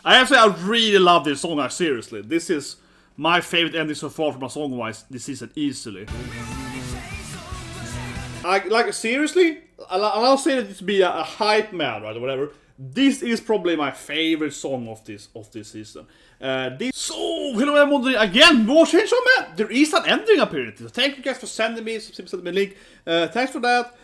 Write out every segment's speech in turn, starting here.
I have to say, I really love this song, seriously. This is my favorite ending so far from a song-wise this season, easily. Like, seriously? I'll say that to be a hype man, right, or whatever. This is probably my favorite song of this season. So, hello everyone, again, more Chainsawman! There is an ending apparently. So thank you guys for sending me a link. Thanks for that.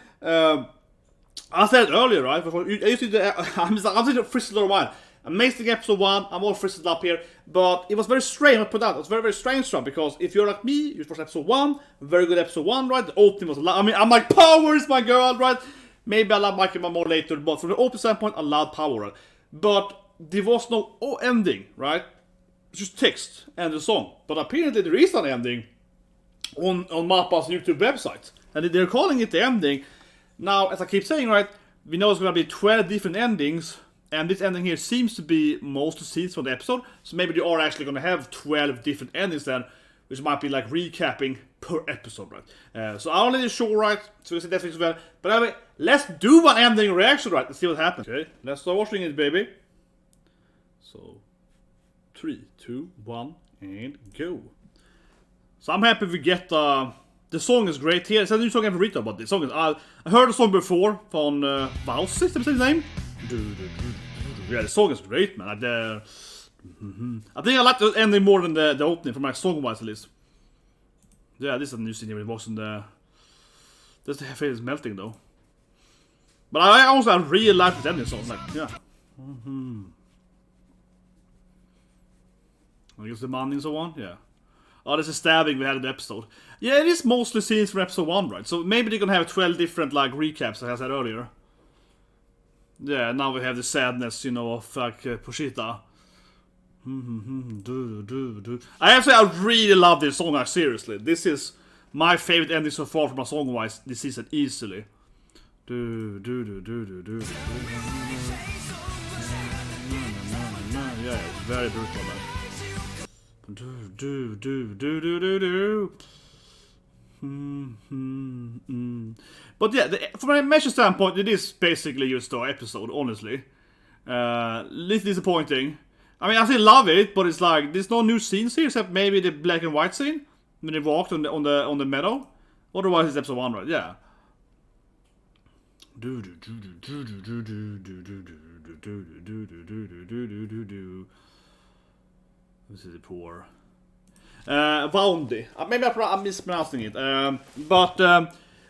I said earlier, right? I'm sitting frizzled on mine. Amazing episode 1, I'm all frizzled up here. But it was very strange, I put that. It was very, very strange one, because if you're like me, you watched episode 1, very good episode 1, right? The opening was I'm like, power is my girl, right? Maybe I love Mikey more later, but from the open standpoint, I love power, right? But there was no ending, right? It's just text and the song. But apparently there is an ending on Mappa's YouTube website. And they're calling it the ending. Now, as I keep saying, right, we know it's going to be 12 different endings, and this ending here seems to be most scenes from the episode, so maybe they are actually going to have 12 different endings then, which might be like recapping per episode, right? So I'm not really sure, right, so it's definitely as well, but anyway, let's do one ending reaction, right, and see what happens. Okay, let's start watching it, baby. So, 3, 2, 1, and go. So I'm happy we get the song is great here. It's a new song I've written about this song. I heard the song before from Vaundy, is that his name? Yeah, the song is great, man. I think I like the ending more than the opening, from my song-wise at least. Yeah, this is a new scene here. It wasn't the... That's the face is melting though. But I really like the ending song. Like, yeah. I guess the money and so on, yeah. Oh, there's a stabbing we had in the episode. Yeah, it is mostly scenes from episode 1, right? So maybe they're gonna have 12 different, like, recaps, as I said earlier. Yeah, now we have the sadness, you know, of, like, Pochita. I have to say, I really love this song, seriously. This is my favorite ending so far from a song-wise this season, easily. Yeah, it's very brutal, man. But yeah, from a measure standpoint, it is basically just an episode, honestly. Little disappointing. I mean, I still love it, but it's like there's no new scenes here except maybe the black and white scene when they walked on the meadow. Otherwise, it's episode 1, right? Yeah. This is poor. Vaundy. Maybe I'm mispronouncing it. But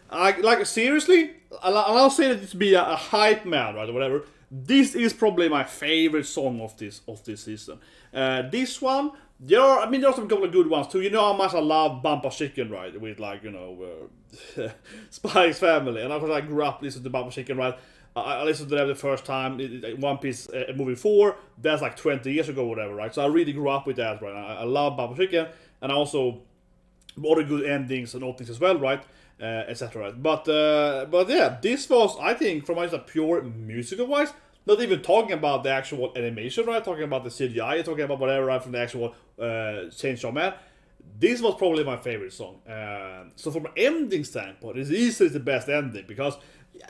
I like, seriously, I'll say that to be a hype man, right, or whatever. This is probably my favorite song of this season. This one, there are some couple of good ones too. You know how much I love Bumper Chicken, right? With, like, you know, Spike's Family, and of course I grew up listening to Bumper Chicken, right? I listened to them the first time, One Piece movie 4, that's like 20 years ago or whatever, right? So I really grew up with that, right? I love Bumper Chicken, and also other good endings and openings as well, right? Etc. Right? But yeah, this was, I think, from a pure musical-wise, not even talking about the actual animation, right? Talking about the CGI, talking about whatever, right? From the actual Chainsawman. This was probably my favorite song. So from an ending standpoint, it's easily the best ending, because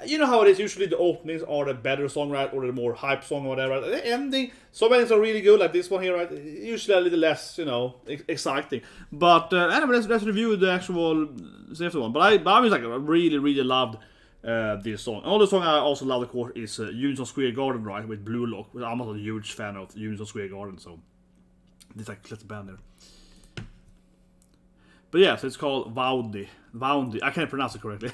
you know how it is, usually the openings are the better song, right, or the more hype song or whatever, right? The ending, some endings are really good, like this one here, right, usually a little less, you know, exciting. But anyway, let's review the actual safety one. But I was like, I really loved this song. Another song I also love, of course, is Unison Square Garden, right, with Blue Lock. I'm not a huge fan of Unison Square Garden, so this like let's band there. But yeah, so it's called Vaundy. I can't pronounce it correctly.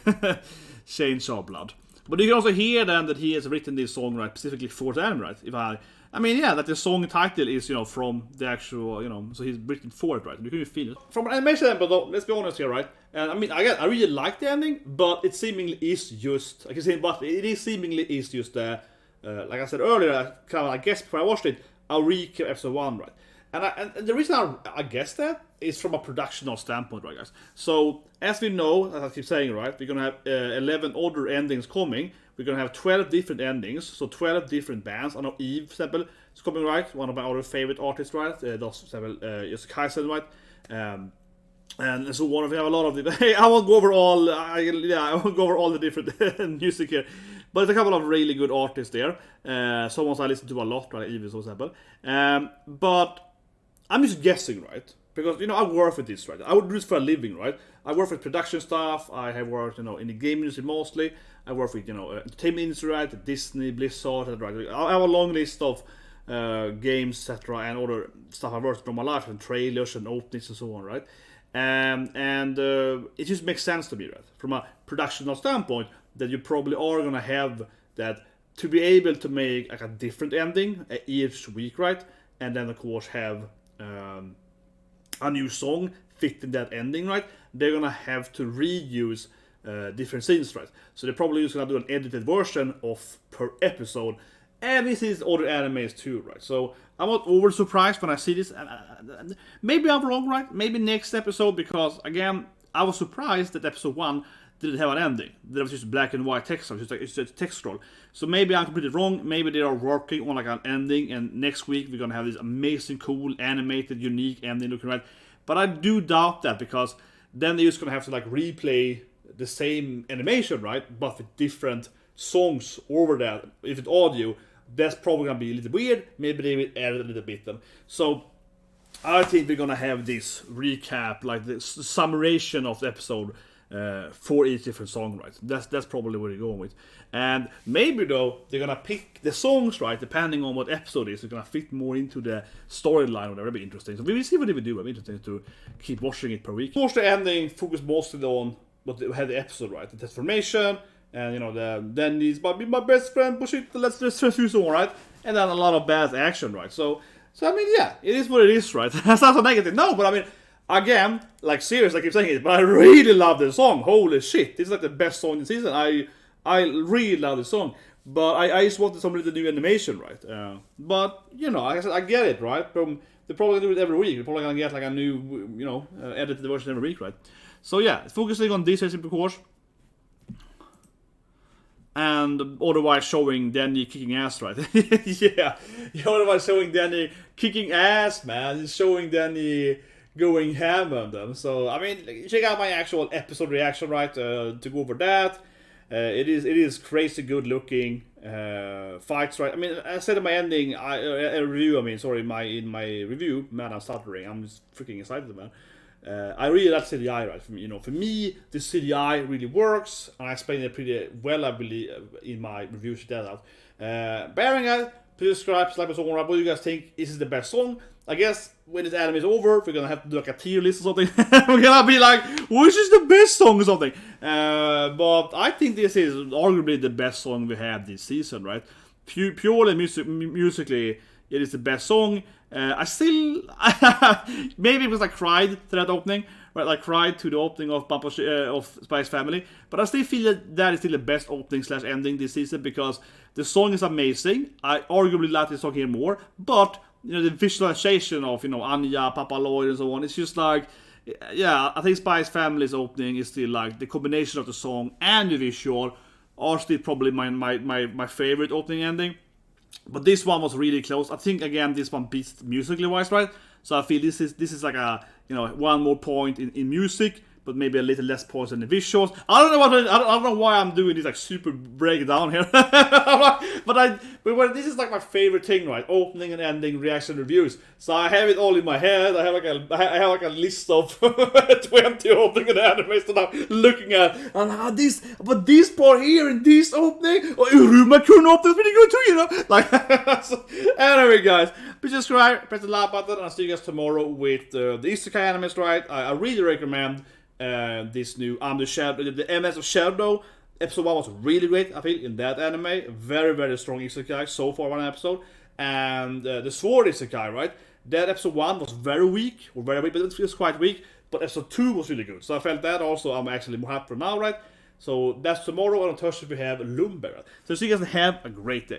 Chainsaw Blood. But you can also hear then that he has written this song, right, specifically for the anime, right? I mean, yeah, that the song title is, you know, from the actual, you know, so he's written for it, right? You can feel it. From an animation standpoint, though, let's be honest here, right? And I mean, again, I really like the ending, but it seemingly is just, like I said, but it is seemingly is just, like I said earlier, kind of, I guess before I watched it, I'll recap episode 1, right? And the reason I guess that is from a productional standpoint, right, guys? So, as we know, as I keep saying, right, we're going to have 11 other endings coming. We're going to have 12 different endings, so 12 different bands. I know Eve, for example, is coming, right? One of my other favorite artists, right? That's, for example, Jozai, right? And so on, we have a lot of them. Hey, I won't go over all, I won't go over all the different music here. But there's a couple of really good artists there. Some ones I listen to a lot, right? Even for example. But I'm just guessing, right? Because, I work with this, right? I would do this for a living, right? I work with production stuff. I have worked, in the game industry mostly. I work with, entertainment industry, right? Disney, Blizzard, right? I have a long list of games, etc., and other stuff I've worked on my life, and trailers and openings and so on, right? And it just makes sense to me, right? From a production standpoint, that you probably are gonna have that to be able to make like a different ending each week, right? And then of course have a new song fitting that ending, right? They're gonna have to reuse different scenes, right? So they're probably just gonna do an edited version of per episode. And this is other animes too, right? So I'm not over surprised when I see this. Maybe I'm wrong, right? Maybe next episode, because again, I was surprised that episode 1 didn't have an ending. There was just black and white text. It's just a text scroll. So maybe I'm completely wrong. Maybe they are working on like an ending, and next week we're gonna have this amazing, cool, animated, unique ending looking right. But I do doubt that, because then they're just gonna have to like replay the same animation, right? But with different songs over that. If it's audio, that's probably gonna be a little weird. Maybe they will add it a little bit then. So I think we're gonna have this recap, like the summation of the episode for each different song, right? That's probably what they're going with. And maybe though they're gonna pick the songs, right, depending on what episode it is. They're gonna fit more into the storyline, or whatever. It'll be interesting. So we will see what they will do. It'll be interesting to keep watching it per week. Of course, the ending focus mostly on what they had the episode, right? The transformation, and then he's about to be my best friend, push it, let's transfuse on, right? And then a lot of bad action, right? So I mean, yeah, it is what it is, right? That's not so negative. No, but I mean, again, like seriously, I keep saying it, but I really love the song. Holy shit, this is like the best song in the season. I really love the song, but I just wanted somebody to do animation, right? But like I said, I get it, right? They're probably gonna do it every week. They're probably gonna get like a new, edited version every week, right? So yeah, focusing on this of course, and otherwise showing Danny kicking ass, right? Yeah, otherwise showing Danny kicking ass, man. It's showing Danny going ham on them. So I mean, check out my actual episode reaction, right? To go over that. It is crazy good looking fights, right? I mean, I said in my ending, in my review, man, I'm stuttering. I'm just freaking excited, man. I really like CGI, right? For me, the CGI really works, and I explained it pretty well, I believe, in my review. Check that out. Bearing out, please subscribe, like my song, right? What do you guys think? Is this the best song? I guess when this anime is over, we're gonna have to do like a tier list or something. We're gonna be like, which is the best song or something? But I think this is arguably the best song we have this season, right? Purely musically, it is the best song. I still, maybe because I cried to that opening, right? I cried to the opening of of Spy's Family, but I still feel that is still the best opening / ending this season, because the song is amazing. I arguably like this song here more, but the visualization of Anya, Papa Lloyd, and so on. It's just like, yeah, I think Spy's Family's opening is still like the combination of the song and the visual are still probably my favorite opening ending. But this one was really close. I think again this one beats musically wise, right? So I feel this is like a one more point in music, but maybe a little less points in the visuals. I don't know why I'm doing this like super breakdown here. but this is like my favorite thing, right? Opening and ending reaction reviews. So I have it all in my head. I have like a list of 20 opening and animes that I'm looking at. And this part here in this opening, Urumakun opening is pretty good too, Like, so, anyway, guys, please subscribe, press the like button, and I'll see you guys tomorrow with the Isekai animes, right? I really recommend this new the MS of Shadow. Episode 1 was really great, I think, in that anime. Very, very strong Isekai so far, one episode. And the Sword Isekai, right? That episode 1 was very weak, but it feels quite weak. But episode 2 was really good. So I felt that also. I'm actually more happy for now, right? So that's tomorrow, and on Thursday we have Lumber. So see you guys, have a great day.